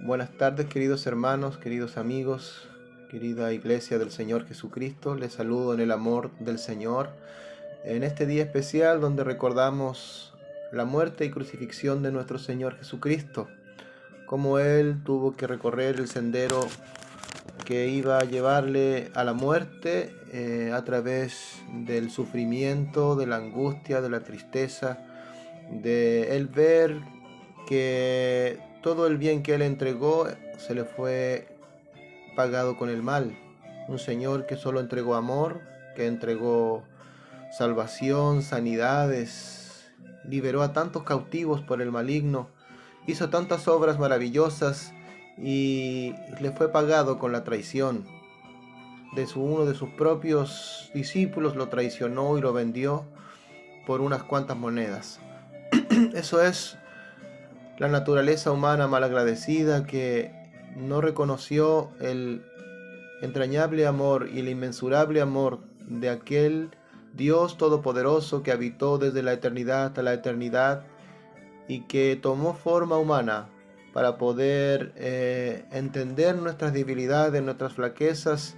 Buenas tardes, queridos hermanos, queridos amigos, querida Iglesia del Señor Jesucristo. Les saludo en el amor del Señor en este día especial donde recordamos la muerte y crucifixión de nuestro Señor Jesucristo, como Él tuvo que recorrer el sendero que iba a llevarle a la muerte a través del sufrimiento, de la angustia, de la tristeza, de Él ver que todo el bien que Él entregó se le fue pagado con el mal. Un Señor que solo entregó amor, que entregó salvación, sanidades, liberó a tantos cautivos por el maligno, hizo tantas obras maravillosas y le fue pagado con la traición. Uno de sus propios discípulos lo traicionó y lo vendió por unas cuantas monedas. Eso es la naturaleza humana malagradecida que no reconoció el entrañable amor y el inmensurable amor de aquel Dios todopoderoso que habitó desde la eternidad hasta la eternidad y que tomó forma humana para poder entender nuestras debilidades, nuestras flaquezas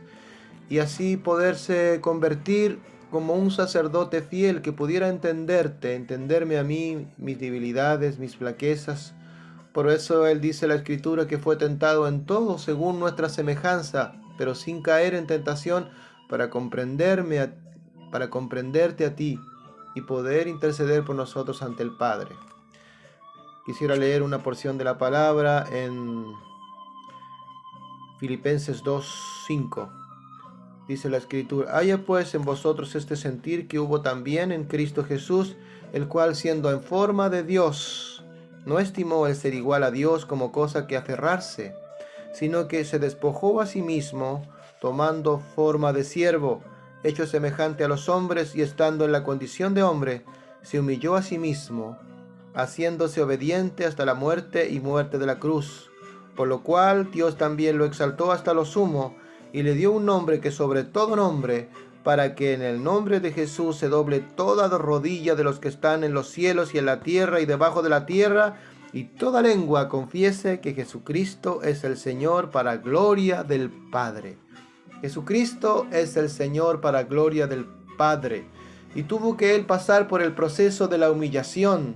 y así poderse convertir como un sacerdote fiel que pudiera entenderme a mí, mis debilidades, mis flaquezas. Por eso Él dice en la Escritura que fue tentado en todo según nuestra semejanza, pero sin caer en tentación para para comprenderte a ti y poder interceder por nosotros ante el Padre. Quisiera leer una porción de la palabra en Filipenses 2:5. Dice la Escritura: haya pues en vosotros este sentir que hubo también en Cristo Jesús, el cual siendo en forma de Dios, no estimó el ser igual a Dios como cosa que aferrarse, sino que se despojó a sí mismo, tomando forma de siervo, hecho semejante a los hombres, y estando en la condición de hombre, se humilló a sí mismo, haciéndose obediente hasta la muerte y muerte de la cruz, por lo cual Dios también lo exaltó hasta lo sumo, y le dio un nombre que sobre todo nombre, para que en el nombre de Jesús se doble toda rodilla de los que están en los cielos y en la tierra y debajo de la tierra, y toda lengua confiese que Jesucristo es el Señor para gloria del Padre. Jesucristo es el Señor para gloria del Padre. Y tuvo que Él pasar por el proceso de la humillación.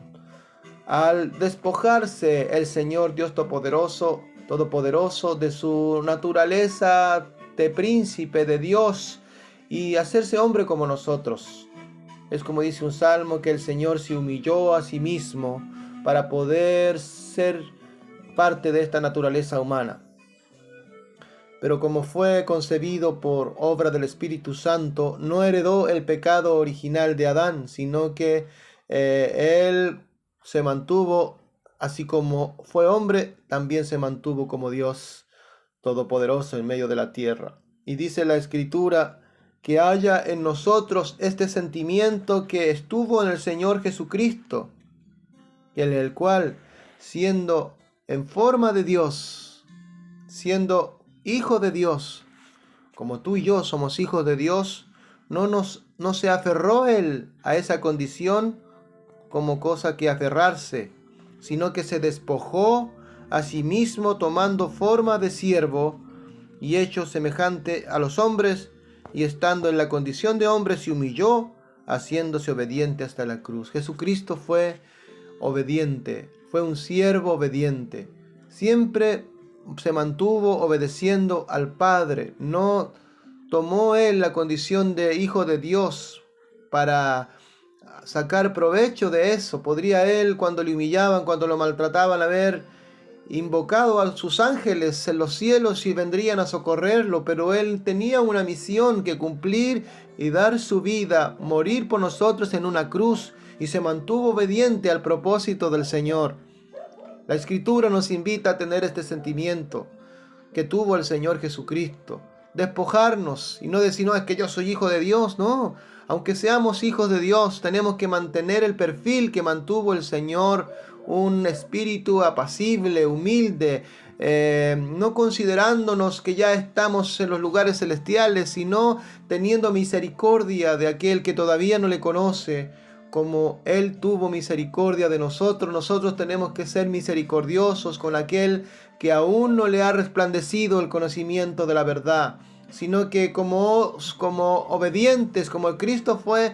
Al despojarse el Señor Dios Todopoderoso de su naturaleza de príncipe de Dios y hacerse hombre como nosotros. Es como dice un salmo que el Señor se humilló a sí mismo para poder ser parte de esta naturaleza humana. Pero como fue concebido por obra del Espíritu Santo, no heredó el pecado original de Adán, sino que él se mantuvo, así como fue hombre, también se mantuvo como Dios Todopoderoso en medio de la tierra. Y dice la Escritura que haya en nosotros este sentimiento que estuvo en el Señor Jesucristo, en el cual, siendo en forma de Dios, siendo hijo de Dios, como tú y yo somos hijos de Dios, no se aferró Él a esa condición como cosa que aferrarse, sino que se despojó a sí mismo tomando forma de siervo y hecho semejante a los hombres, y estando en la condición de hombre se humilló, haciéndose obediente hasta la cruz. Jesucristo fue obediente, fue un siervo obediente. Siempre se mantuvo obedeciendo al Padre. No tomó Él la condición de hijo de Dios para sacar provecho de eso. Podría Él, cuando le humillaban, cuando lo maltrataban, haber invocado a sus ángeles en los cielos y vendrían a socorrerlo, pero Él tenía una misión que cumplir y dar su vida, morir por nosotros en una cruz, y se mantuvo obediente al propósito del Señor. La Escritura nos invita a tener este sentimiento que tuvo el Señor Jesucristo, despojarnos y no decir, no, es que yo soy hijo de Dios. No, aunque seamos hijos de Dios, tenemos que mantener el perfil que mantuvo el Señor, un espíritu apacible, humilde, no considerándonos que ya estamos en los lugares celestiales, sino teniendo misericordia de aquel que todavía no le conoce, como Él tuvo misericordia de nosotros, nosotros tenemos que ser misericordiosos con aquel que aún no le ha resplandecido el conocimiento de la verdad, sino que como obedientes, como Cristo fue,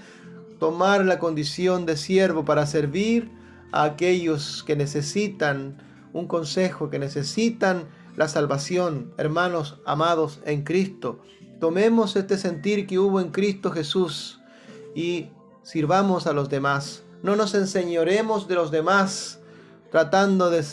tomar la condición de siervo para servir a aquellos que necesitan un consejo, que necesitan la salvación. Hermanos amados en Cristo, tomemos este sentir que hubo en Cristo Jesús y sirvamos a los demás. No nos enseñoremos de los demás, tratando de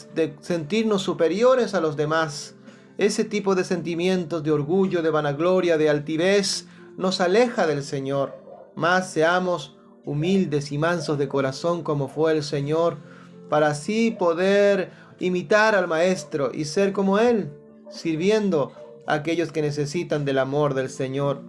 sentirnos superiores a los demás. Ese tipo de sentimientos de orgullo, de vanagloria, de altivez, nos aleja del Señor. Más seamos humildes y mansos de corazón como fue el Señor, para así poder imitar al Maestro y ser como Él, sirviendo a aquellos que necesitan del amor del Señor.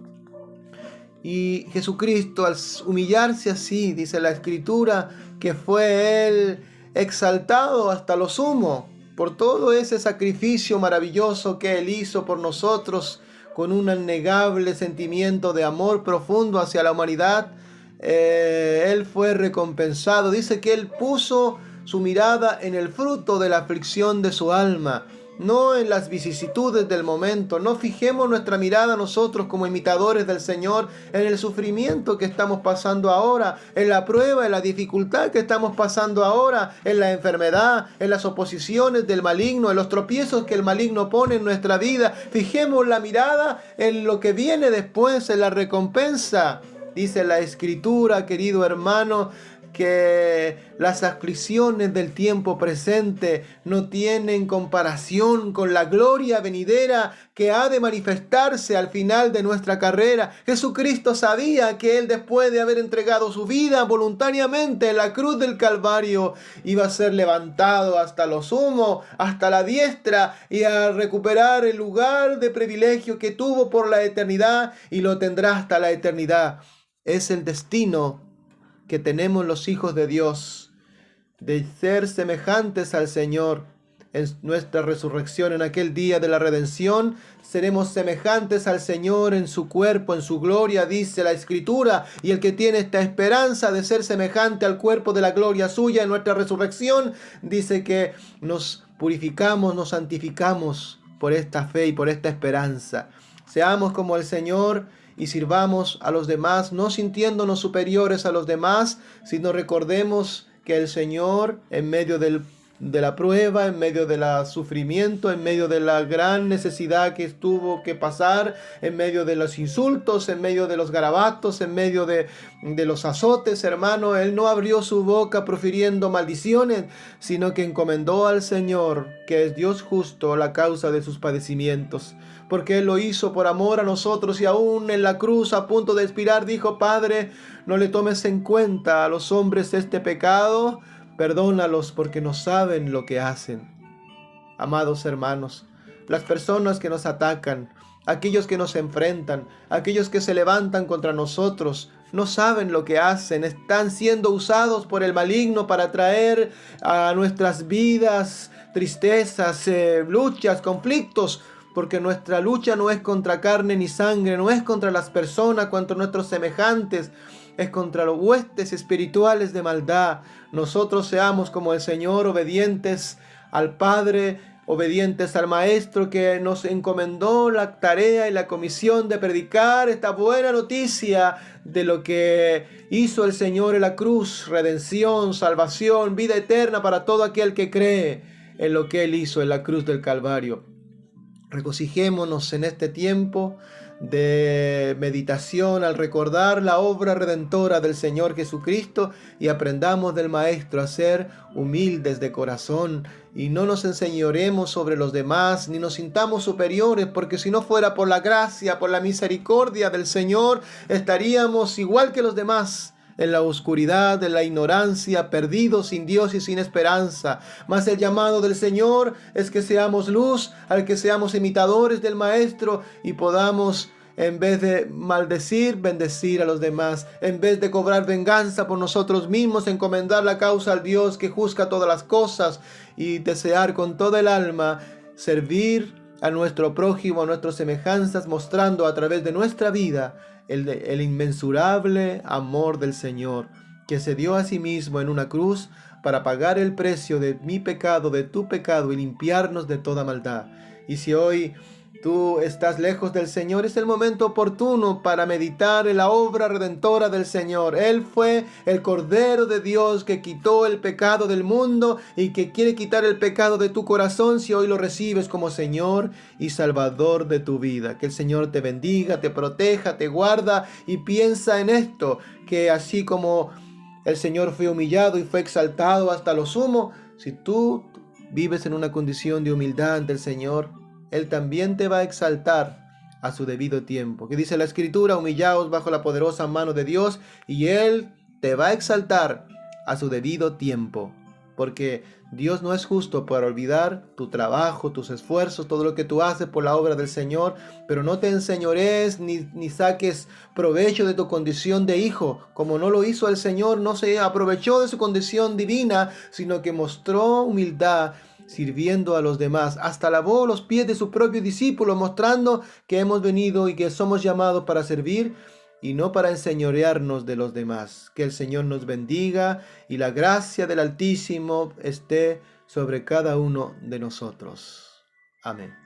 Y Jesucristo, al humillarse así, dice la Escritura, que fue Él exaltado hasta lo sumo por todo ese sacrificio maravilloso que Él hizo por nosotros, con un innegable sentimiento de amor profundo hacia la humanidad. Él fue recompensado. Dice que Él puso su mirada en el fruto de la aflicción de su alma, no en las vicisitudes del momento. No fijemos nuestra mirada nosotros como imitadores del Señor en el sufrimiento que estamos pasando ahora, en la prueba, en la dificultad que estamos pasando ahora, en la enfermedad, en las oposiciones del maligno, en los tropiezos que el maligno pone en nuestra vida. Fijemos la mirada en lo que viene después, en la recompensa. Dice la Escritura, querido hermano, que las aflicciones del tiempo presente no tienen comparación con la gloria venidera que ha de manifestarse al final de nuestra carrera. Jesucristo sabía que Él, después de haber entregado su vida voluntariamente en la cruz del Calvario, iba a ser levantado hasta lo sumo, hasta la diestra, y a recuperar el lugar de privilegio que tuvo por la eternidad, y lo tendrá hasta la eternidad. Es el destino que tenemos los hijos de Dios, de ser semejantes al Señor. En nuestra resurrección, en aquel día de la redención, seremos semejantes al Señor en su cuerpo, en su gloria, dice la Escritura. Y el que tiene esta esperanza de ser semejante al cuerpo de la gloria suya en nuestra resurrección, dice que nos purificamos, nos santificamos por esta fe y por esta esperanza. Seamos como el Señor y sirvamos a los demás, no sintiéndonos superiores a los demás, sino recordemos que el Señor, en medio de la prueba, en medio del sufrimiento, en medio de la gran necesidad que tuvo que pasar, en medio de los insultos, en medio de los garabatos, en medio de los azotes, hermano, Él no abrió su boca profiriendo maldiciones, sino que encomendó al Señor, que es Dios justo, la causa de sus padecimientos, porque Él lo hizo por amor a nosotros. Y aún en la cruz, a punto de expirar, dijo: Padre, no le tomes en cuenta a los hombres este pecado, perdónalos porque no saben lo que hacen. Amados hermanos, las personas que nos atacan, aquellos que nos enfrentan, aquellos que se levantan contra nosotros, no saben lo que hacen. Están siendo usados por el maligno para traer a nuestras vidas tristezas, luchas, conflictos, porque nuestra lucha no es contra carne ni sangre, no es contra las personas, contra nuestros semejantes, es contra los huestes espirituales de maldad. Nosotros seamos como el Señor, obedientes al Padre, obedientes al Maestro que nos encomendó la tarea y la comisión de predicar esta buena noticia de lo que hizo el Señor en la cruz: redención, salvación, vida eterna para todo aquel que cree en lo que Él hizo en la cruz del Calvario. Regocijémonos en este tiempo de meditación al recordar la obra redentora del Señor Jesucristo, y aprendamos del Maestro a ser humildes de corazón y no nos enseñoremos sobre los demás ni nos sintamos superiores, porque si no fuera por la gracia, por la misericordia del Señor, estaríamos igual que los demás, en la oscuridad, en la ignorancia, perdidos, sin Dios y sin esperanza. Mas el llamado del Señor es que seamos luz, al que seamos imitadores del Maestro y podamos, en vez de maldecir, bendecir a los demás. En vez de cobrar venganza por nosotros mismos, encomendar la causa al Dios que juzga todas las cosas y desear con toda el alma servir a nuestro prójimo, a nuestras semejanzas, mostrando a través de nuestra vida el inmensurable amor del Señor. que se dio a sí mismo en una cruz para pagar el precio de mi pecado, de tu pecado y limpiarnos de toda maldad. Y si hoy tú estás lejos del Señor, es el momento oportuno para meditar en la obra redentora del Señor. Él fue el Cordero de Dios que quitó el pecado del mundo y que quiere quitar el pecado de tu corazón si hoy lo recibes como Señor y Salvador de tu vida. Que el Señor te bendiga, te proteja, te guarda, y piensa en esto, que así como el Señor fue humillado y fue exaltado hasta lo sumo, si tú vives en una condición de humildad ante el Señor, Él también te va a exaltar a su debido tiempo. Que dice la Escritura: humillaos bajo la poderosa mano de Dios y Él te va a exaltar a su debido tiempo. Porque Dios no es justo para olvidar tu trabajo, tus esfuerzos, todo lo que tú haces por la obra del Señor, pero no te enseñorees ni saques provecho de tu condición de hijo, como no lo hizo el Señor. No se aprovechó de su condición divina, sino que mostró humildad sirviendo a los demás. Hasta lavó los pies de su propio discípulo, mostrando que hemos venido y que somos llamados para servir y no para enseñorearnos de los demás. Que el Señor nos bendiga y la gracia del Altísimo esté sobre cada uno de nosotros. Amén.